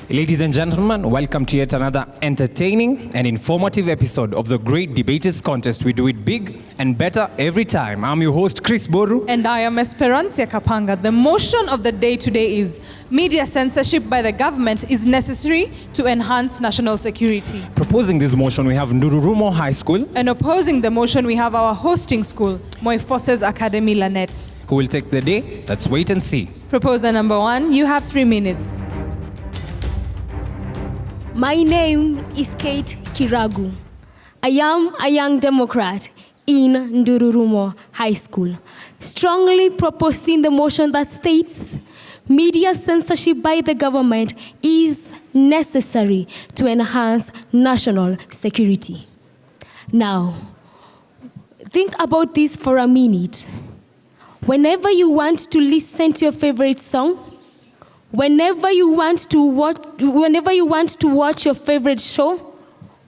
Ladies and gentlemen, welcome to yet another entertaining and informative episode of the Great Debaters Contest. We do it big and better every time. I'm your host, Chris Boru. And I am Esperanza Kapanga. The motion of the day today is media censorship by the government is necessary to enhance national security. Proposing this motion, we have Ndururumo High School. And opposing the motion, we have our hosting school, Moi Forces Academy Lanet. Who will take the day? Let's wait and see. Proposer number 1, you have 3 minutes. My name is Kate Kiragu. I am a young Democrat in Ndururumo High School, strongly proposing the motion that states media censorship by the government is necessary to enhance national security. Now, think about this for a minute. Whenever you want to listen to your favorite song, whenever you want to watch your favorite show,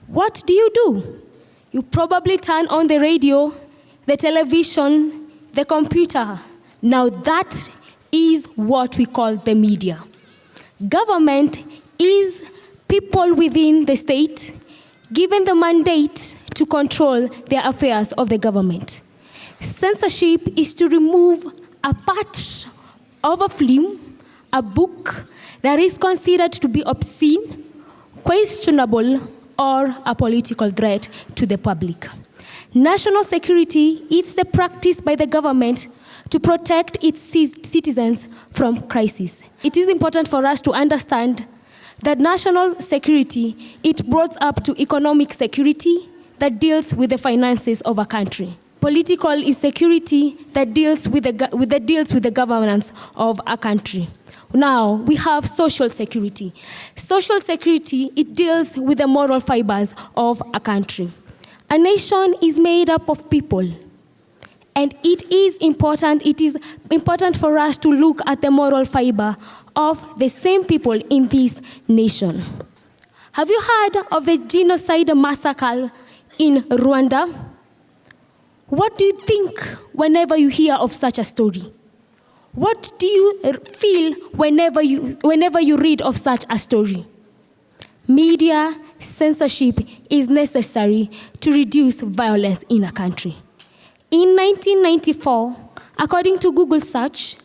what do? You probably turn on the radio, the television, the computer. Now that is what we call the media. Government is people within the state given the mandate to control the affairs of the government. Censorship is to remove a part of a film, a book that is considered to be obscene, questionable, or a political threat to the public. National security is the practice by the government to protect its citizens from crisis. It is important for us to understand that national security, it brought up to economic security that deals with the finances of a country. Political insecurity that deals with the governance of a country. Now, we have social security. Social security, it deals with the moral fibers of a country. A nation is made up of people. And it is important for us to look at the moral fiber of the same people in this nation. Have you heard of the genocide massacre in Rwanda? What do you think whenever you hear of such a story? What do you feel whenever you read of such a story? Media censorship is necessary to reduce violence in a country. In 1994, according to Google search,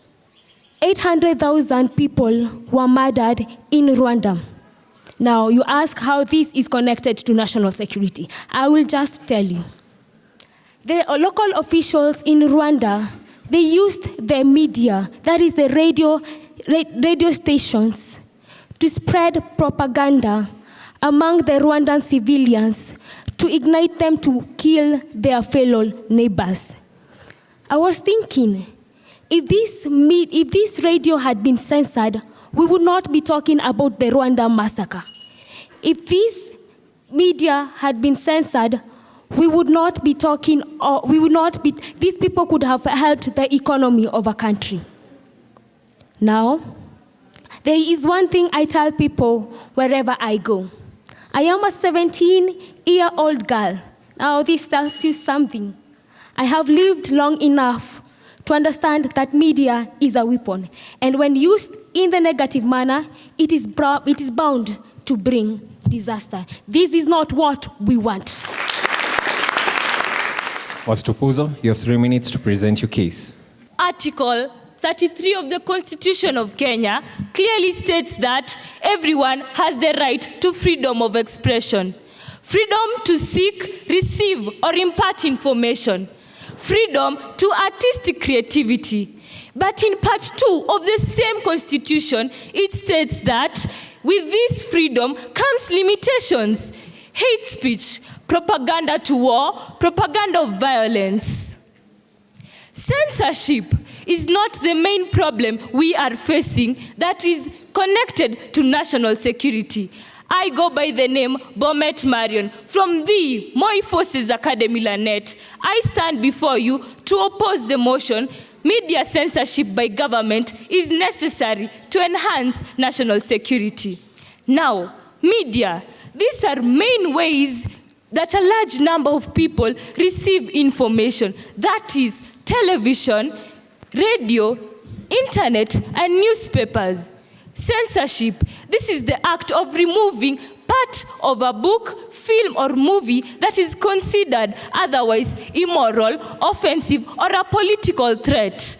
800,000 people were murdered in Rwanda. Now, you ask how this is connected to national security. I will just tell you. The local officials in Rwanda, they used the media, that is the radio stations, to spread propaganda among the Rwandan civilians to ignite them to kill their fellow neighbors. I was thinking, if this radio had been censored, we would not be talking about the Rwanda massacre. If this media had been censored, these people could have helped the economy of a country. Now, there is one thing I tell people wherever I go. I am a 17-year-old girl. Now, this tells you something. I have lived long enough to understand that media is a weapon. And when used in the negative manner, it is bound to bring disaster. This is not what we want. First opposer, you have 3 minutes to present your case. Article 33 of the Constitution of Kenya clearly states that everyone has the right to freedom of expression, freedom to seek, receive, or impart information, freedom to artistic creativity. But in part 2 of the same Constitution, it states that with this freedom comes limitations, hate speech, propaganda to war, propaganda of violence. Censorship is not the main problem we are facing that is connected to national security. I go by the name Bomet Marion from the Moi Forces Academy Lanet. I stand before you to oppose the motion. Media censorship by government is necessary to enhance national security. Now, media, these are main ways that a large number of people receive information. That is television, radio, internet, and newspapers. Censorship, this is the act of removing part of a book, film, or movie that is considered otherwise immoral, offensive, or a political threat.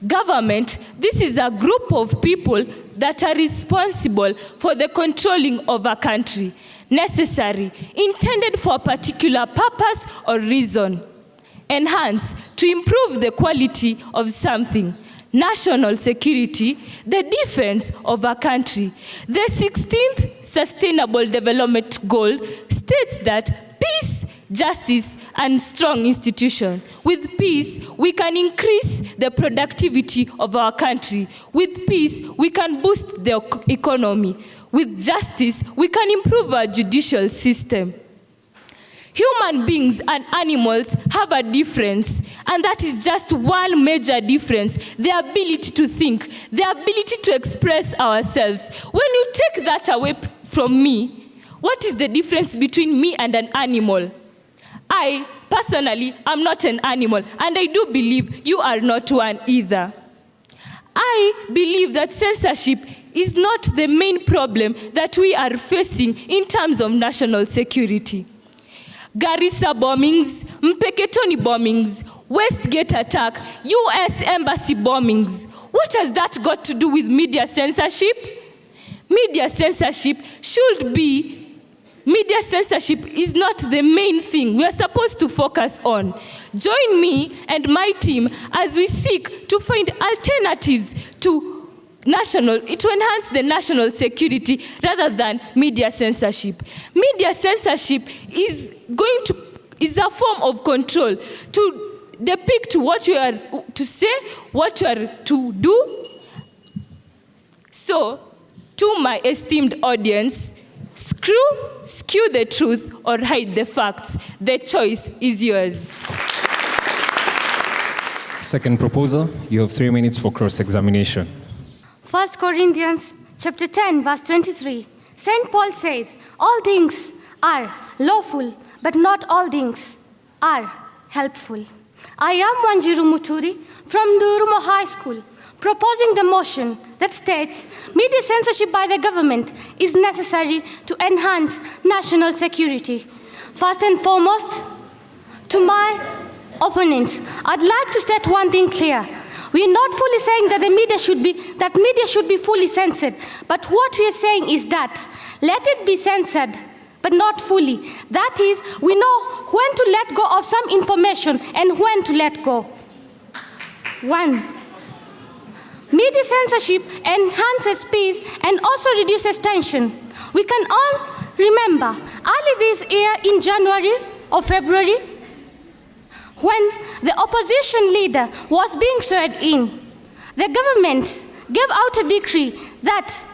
Government, this is a group of people that are responsible for the controlling of a country, necessary, intended for a particular purpose or reason. Enhance, to improve the quality of something. National security, the defense of a country. The 16th Sustainable Development Goal states that peace, justice, and strong institution. With peace, we can increase the productivity of our country. With peace, we can boost the economy. With justice, we can improve our judicial system. Human beings and animals have a difference, and that is just one major difference: the ability to think, the ability to express ourselves. When you take that away from me, what is the difference between me and an animal? I, personally, am not an animal, and I do believe you are not one either. I believe that censorship is not the main problem that we are facing in terms of national security. Garissa bombings, Mpeketoni bombings, Westgate attack, US embassy bombings. What has that got to do with media censorship? Media censorship is not the main thing we are supposed to focus on. Join me and my team as we seek to find alternatives to enhance the national security rather than media censorship. Media censorship is a form of control to depict what you are to say, what you are to do. So, to my esteemed audience, skew the truth or hide the facts. The choice is yours. Second proposal, you have 3 minutes for cross-examination. 1 Corinthians chapter 10, verse 23. St. Paul says, all things are lawful, but not all things are helpful. I am Ndururumo from Ndururumo High School, proposing the motion that states media censorship by the government is necessary to enhance national security. First and foremost, to my opponents, I'd like to state one thing clear. We are not fully saying that media should be fully censored, but what we are saying is that let it be censored, but not fully. That is, we know when to let go of some information and when to let go. 1. Media censorship enhances peace and also reduces tension. We can all remember early this year in January or February, when the opposition leader was being sworn in, the government gave out a decree that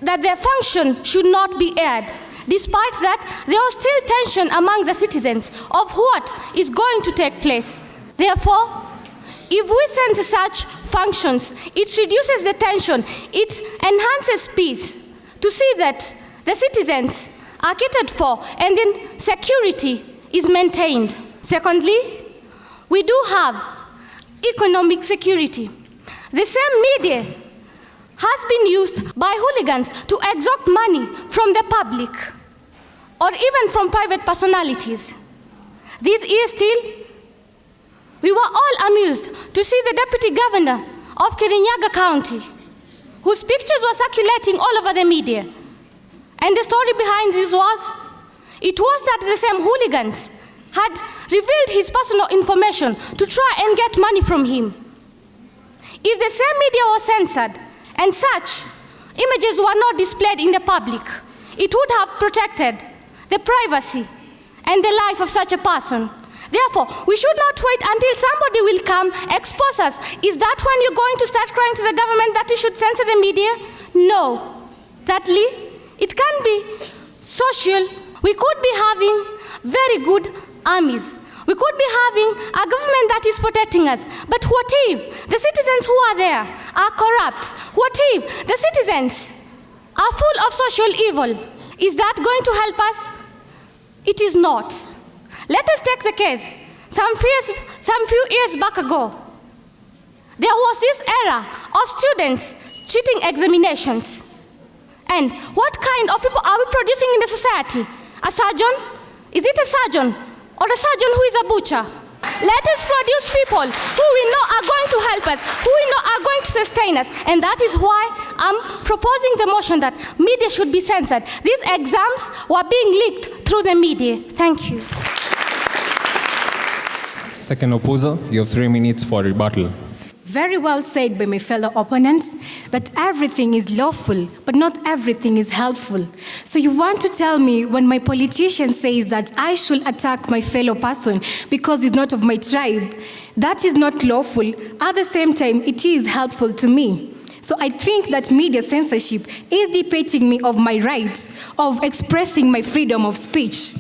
their function should not be aired. Despite that, there was still tension among the citizens of what is going to take place. Therefore, if we censor such functions, it reduces the tension, it enhances peace, to see that the citizens are catered for and then security is maintained. Secondly, we do have economic security. The same media has been used by hooligans to extract money from the public or even from private personalities. This year still, we were all amused to see the deputy governor of Kirinyaga County, whose pictures were circulating all over the media. And the story behind this was that the same hooligans had revealed his personal information to try and get money from him. If the same media was censored and such images were not displayed in the public, it would have protected the privacy and the life of such a person. Therefore, we should not wait until somebody will come, expose us. Is that when you're going to start crying to the government that you should censor the media? No. Thirdly, it can be social. We could be having very good armies. We could be having a government that is protecting us. But what if the citizens who are there are corrupt? What if the citizens are full of social evil? Is that going to help us? It is not. Let us take the case. Some few years back ago, there was this era of students cheating examinations. And what kind of people are we producing in the society? A surgeon? Is it a surgeon? Or a surgeon who is a butcher? Let us produce people who we know are going to help us, who we know are going to sustain us. And that is why I'm proposing the motion that media should be censored. These exams were being leaked through the media. Thank you. Second opposer, you have 3 minutes for rebuttal. Very well said by my fellow opponents that everything is lawful, but not everything is helpful. So you want to tell me when my politician says that I should attack my fellow person because he's not of my tribe, that is not lawful. At the same time, it is helpful to me. So I think that media censorship is depriving me of my right of expressing my freedom of speech.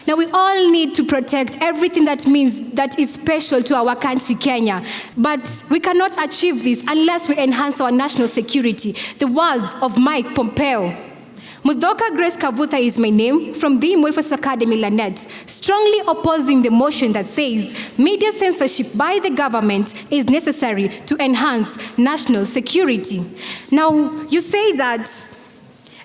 Now, we all need to protect everything that is special to our country, Kenya. But we cannot achieve this unless we enhance our national security. The words of Mike Pompeo. Mudhoka Grace Kavutha is my name, from the Moifos Academy, Lanet, strongly opposing the motion that says media censorship by the government is necessary to enhance national security. Now, you say that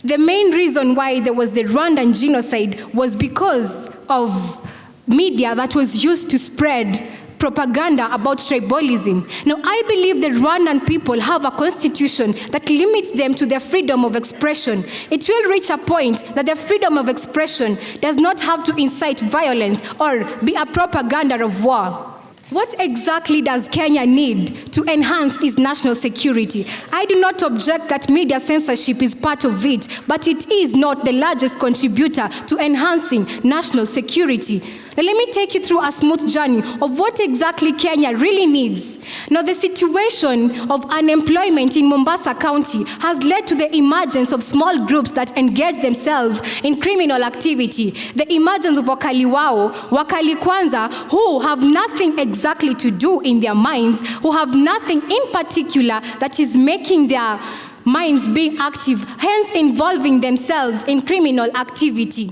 the main reason why there was the Rwandan genocide was because of media that was used to spread propaganda about tribalism. Now, I believe the Rwandan people have a constitution that limits them to their freedom of expression. It will reach a point that their freedom of expression does not have to incite violence or be a propaganda of war. What exactly does Kenya need to enhance its national security? I do not object that media censorship is part of it, but it is not the largest contributor to enhancing national security. Now, let me take you through a smooth journey of what exactly Kenya really needs. Now, the situation of unemployment in Mombasa County has led to the emergence of small groups that engage themselves in criminal activity. The emergence of Wakali Wao, Wakali Kwanza, who have nothing exactly to do in their minds, who have nothing in particular that is making their minds being active, hence involving themselves in criminal activity.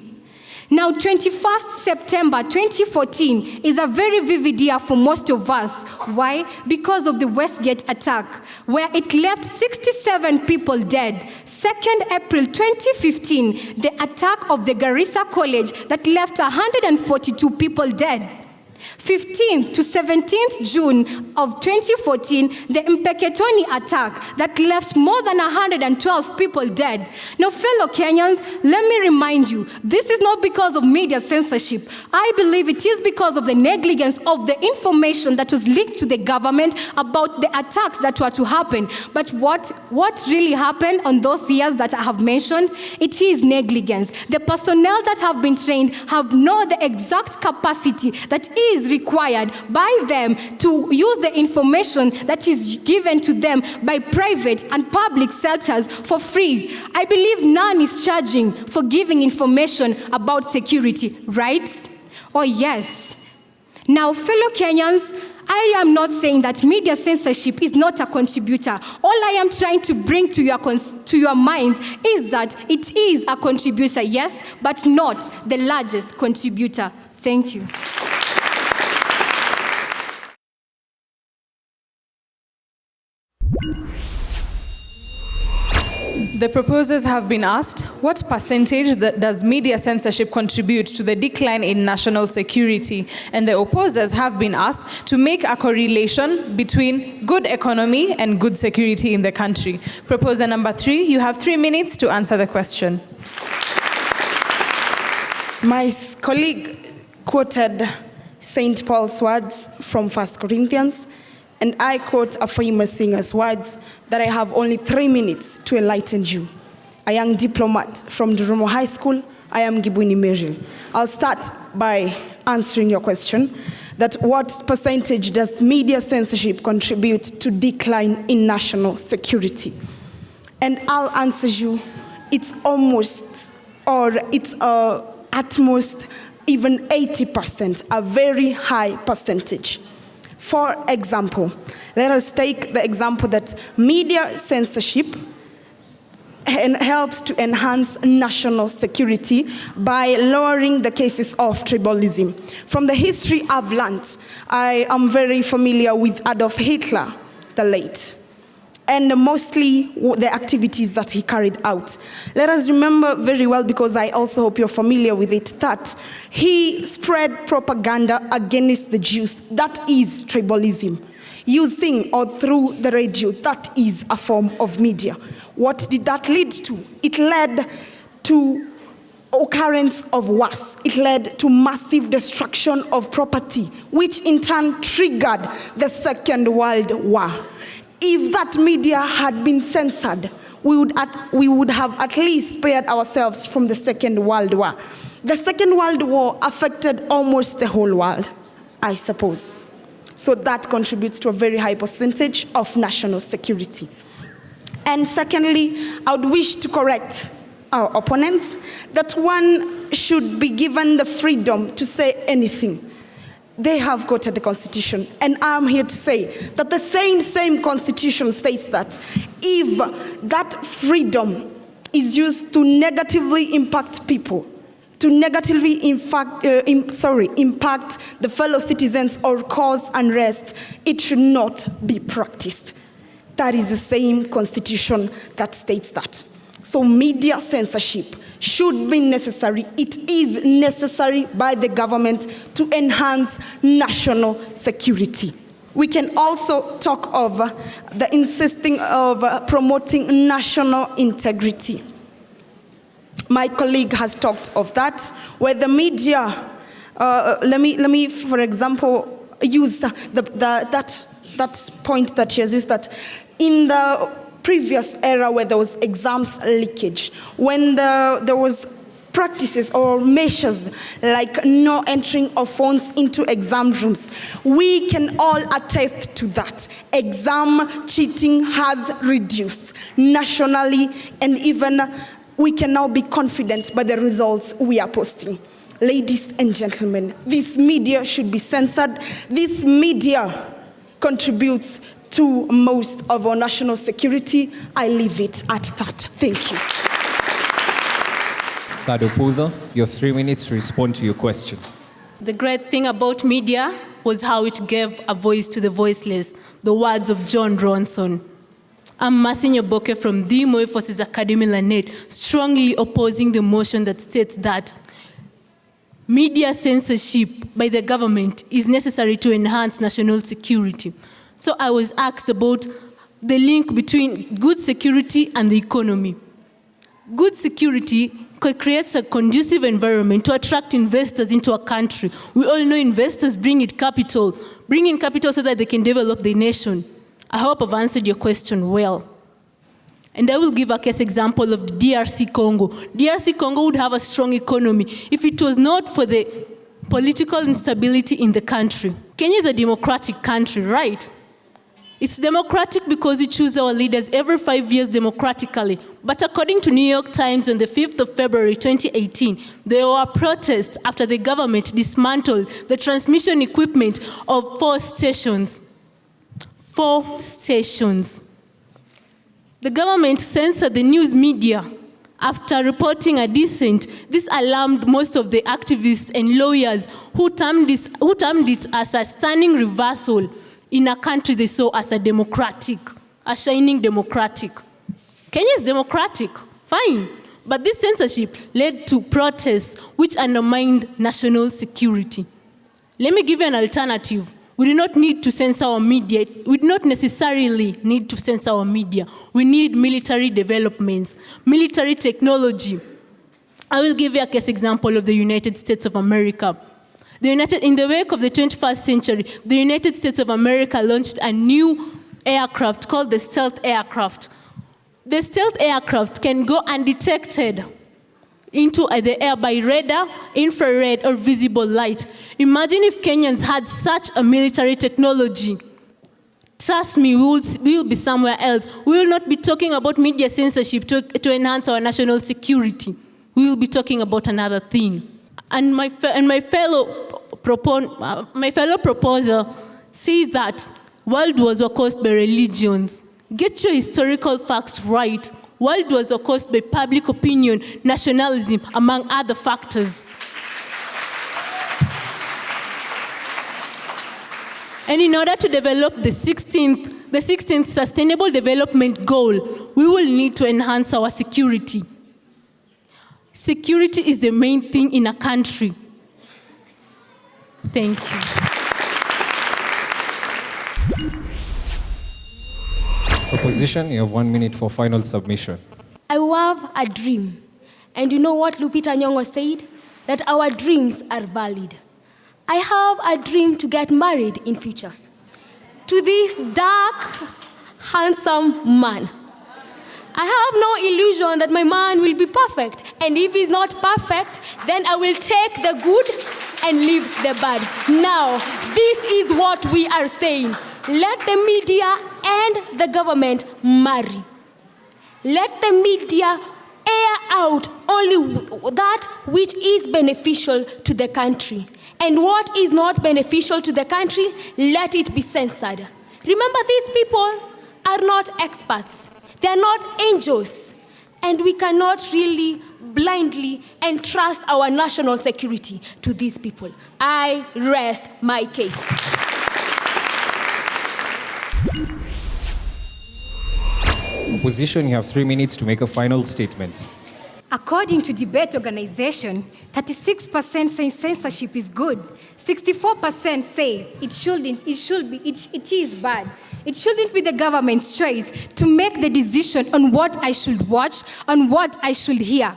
Now, 21st September 2014 is a very vivid year for most of us. Why? Because of the Westgate attack, where it left 67 people dead. 2nd April 2015, the attack of the Garissa College that left 142 people dead. 15th to 17th June of 2014, the Mpeketoni attack that left more than 112 people dead. Now, fellow Kenyans, let me remind you, this is not because of media censorship. I believe it is because of the negligence of the information that was leaked to the government about the attacks that were to happen. But what really happened on those years that I have mentioned? It is negligence. The personnel that have been trained have known the exact capacity that is required by them to use the information that is given to them by private and public sectors for free. I believe none is charging for giving information about security, right? Oh, yes. Now, fellow Kenyans, I am not saying that media censorship is not a contributor. All I am trying to bring to your minds is that it is a contributor, yes, but not the largest contributor. Thank you. The proposers have been asked, what percentage does media censorship contribute to the decline in national security? And the opposers have been asked to make a correlation between good economy and good security in the country. Proposer number 3, you have 3 minutes to answer the question. My colleague quoted St. Paul's words from 1 Corinthians, and I quote a famous singer's words that I have only 3 minutes to enlighten you. A young diplomat from Ndururumo High School, I am Gibwini Merrill. I'll start by answering your question, that what percentage does media censorship contribute to decline in national security? And I'll answer you, it's almost, or it's at most even 80%, a very high percentage. For example, let us take the example that media censorship helps to enhance national security by lowering the cases of tribalism. From the history I've learned, I am very familiar with Adolf Hitler. the late, and mostly the activities that he carried out. Let us remember very well, because I also hope you're familiar with it, that he spread propaganda against the Jews. That is tribalism. Using or through the radio, that is a form of media. What did that lead to? It led to occurrence of wars. It led to massive destruction of property, which in turn triggered the Second World War. If that media had been censored, we would have at least spared ourselves from the Second World War. The Second World War affected almost the whole world, I suppose. So that contributes to a very high percentage of national security. And secondly, I would wish to correct our opponents that one should be given the freedom to say anything. They have quoted the Constitution, and I'm here to say that the same Constitution states that if that freedom is used to negatively impact people, to negatively impact the fellow citizens or cause unrest, it should not be practiced. That is the same Constitution that states that. So media censorship should be necessary. It is necessary by the government to enhance national security. We can also talk of the insisting of promoting national integrity. My colleague has talked of that, where the media, let me, for example, use that point that she has used, that in the previous era where there was exams leakage, when there was practices or measures like no entering of phones into exam rooms, we can all attest to that. Exam cheating has reduced nationally, and even we can now be confident by the results we are posting. Ladies and gentlemen, this media should be censored. This media contributes to most of our national security. I leave it at that. Thank you. Third opposer, you have 3 minutes to respond to your question. The great thing about media was how it gave a voice to the voiceless. The words of John Ronson. I'm Masinyo Boke from the Moi Forces Academy, Lanet, strongly opposing the motion that states that media censorship by the government is necessary to enhance national security. So I was asked about the link between good security and the economy. Good security creates a conducive environment to attract investors into a country. We all know investors bring in capital so that they can develop the nation. I hope I've answered your question well. And I will give a case example of DRC Congo. DRC Congo would have a strong economy if it was not for the political instability in the country. Kenya is a democratic country, right? It's democratic because we choose our leaders every 5 years democratically. But according to New York Times on the 5th of February 2018, there were protests after the government dismantled the transmission equipment of 4 stations. 4 stations. The government censored the news media after reporting a dissent. This alarmed most of the activists and lawyers who termed it as a stunning reversal in a country they saw as a shining democratic. Kenya is democratic, fine. But this censorship led to protests which undermined national security. Let me give you an alternative. We do not need to censor our media. We do not necessarily need to censor our media. We need military developments, military technology. I will give you a case example of the United States of America. In the wake of the 21st century, the United States of America launched a new aircraft called the stealth aircraft. The stealth aircraft can go undetected into the air by radar, infrared, or visible light. Imagine if Kenyans had such a military technology. Trust me, we will be somewhere else. We will not be talking about media censorship to enhance our national security. We will be talking about another thing. And my fellow proposer say that world wars were caused by religions. Get your historical facts right. World wars were caused by public opinion, nationalism, among other factors. And in order to develop the 16th the 16th Sustainable Development Goal, we will need to enhance our security. Security is the main thing in a country. Thank you. Opposition, you have 1 minute for final submission. I have a dream. And you know what Lupita Nyong'o said? That our dreams are valid. I have a dream to get married in future to this dark, handsome man. I have no illusion that my man will be perfect. And if he's not perfect, then I will take the good and leave the bad. Now, this is what we are saying. Let the media and the government marry. Let the media air out only that which is beneficial to the country. And what is not beneficial to the country, let it be censored. Remember, these people are not experts. They are not angels. And we cannot really blindly entrust our national security to these people. I rest my case. Opposition, you have 3 minutes to make a final statement. According to debate organization, 36% say censorship is good. 64% say it is bad. It shouldn't be the government's choice to make the decision on what I should watch, on what I should hear.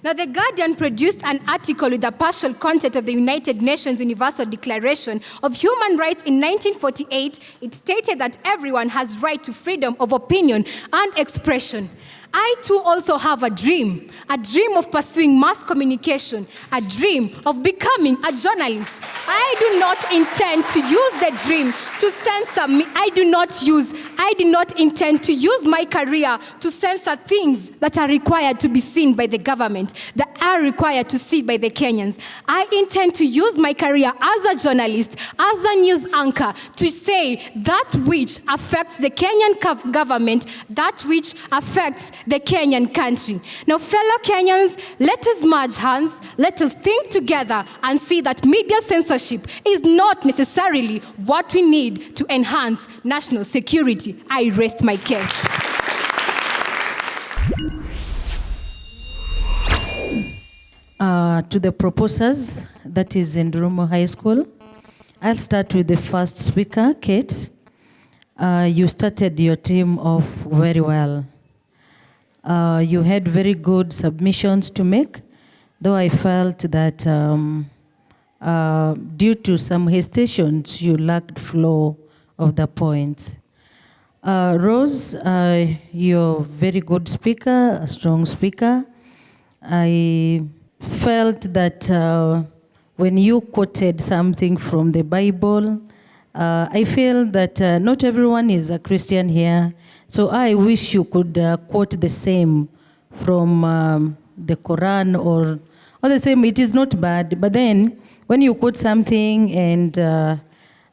Now, The Guardian produced an article with the partial content of the United Nations Universal Declaration of Human Rights in 1948. It stated that everyone has right to freedom of opinion and expression. I too also have a dream of pursuing mass communication, a dream of becoming a journalist. I do not intend to use the dream to censor me. I do not intend to use my career to censor things that are required to be seen by the government, that are required to see by the Kenyans. I intend to use my career as a journalist, as a news anchor, to say that which affects the Kenyan government, that which affects the Kenyan country. Now, fellow Kenyans, let us merge hands, let us think together and see that media censorship is not necessarily what we need to enhance national security. I rest my case. To the proposers, that is in Ndururumo High School, I'll start with the first speaker, Kate. You started your team off very well. You had very good submissions to make, though I felt that due to some hesitations, you lacked flow of the points. Rose, you're a very good speaker, a strong speaker. I felt that when you quoted something from the Bible, I feel that not everyone is a Christian here, so I wish you could quote the same from the Quran or the same. It is not bad, but then when you quote something and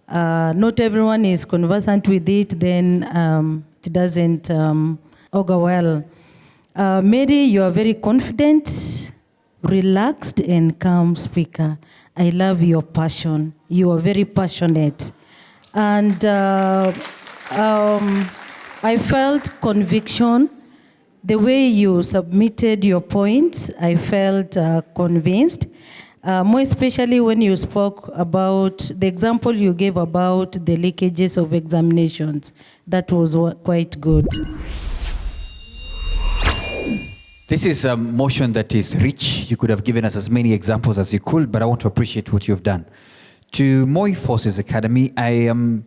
not everyone is conversant with it, then it doesn't augur well. Mary, you are very confident, relaxed and calm speaker. I love your passion. You are very passionate. And I felt conviction. The way you submitted your points, I felt convinced. More especially when you spoke about the example you gave about the leakages of examinations. That was quite good. This is a motion that is rich. You could have given us as many examples as you could, but I want to appreciate what you've done. To Moi Forces Academy, I am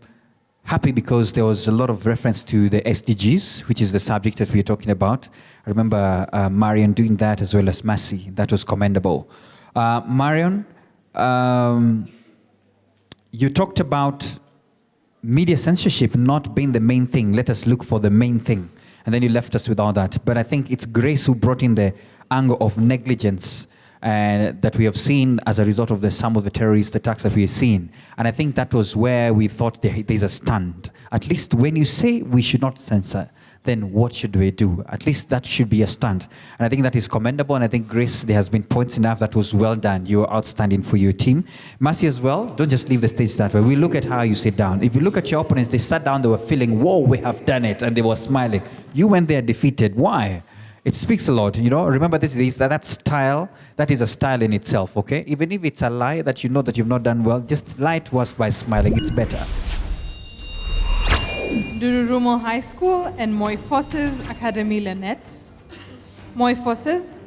happy because there was a lot of reference to the SDGs, which is the subject that we are talking about. I remember Marion doing that as well as Massey. That was commendable. Marion, you talked about media censorship not being the main thing. Let us look for the main thing. And then you left us with all that. But I think it's Grace who brought in the angle of negligence that we have seen as a result of some of the terrorist attacks that we have seen. And I think that was where we thought there's a stand. At least when you say we should not censor, then what should we do? At least that should be a stand. And I think that is commendable. And I think, Grace, there has been points enough that was well done. You're outstanding for your team. Mercy as well, don't just leave the stage that way. We look at how you sit down. If you look at your opponents, they sat down, they were feeling, whoa, we have done it. And they were smiling. You went there defeated. Why? It speaks a lot, you know. Remember that style, that is a style in itself, okay? Even if it's a lie that you know that you've not done well, just lie to us by smiling. It's better. Ndururumo High School and Moi Forces Academy Lanet. Moi Forces,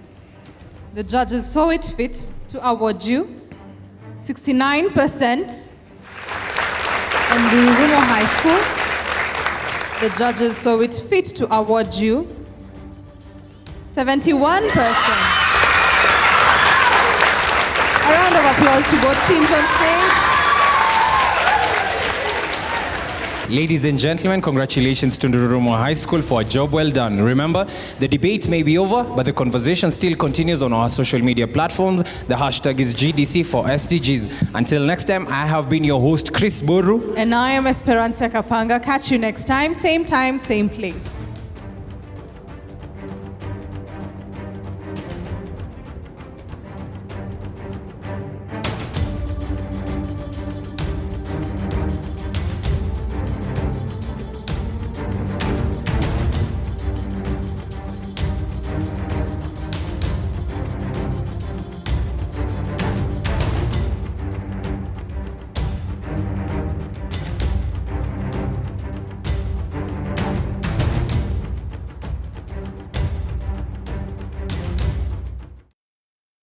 the judges saw it fit to award you 69%. And Ndururumo High School, the judges saw it fit to award you 71%. A round of applause to both teams on stage. Ladies and gentlemen, congratulations to Ndururumo High School for a job well done. Remember, the debate may be over, but the conversation still continues on our social media platforms. The hashtag is GDC for SDGs. Until next time, I have been your host, Chris Boru. And I am Esperanza Kapanga. Catch you next time, same time, same place.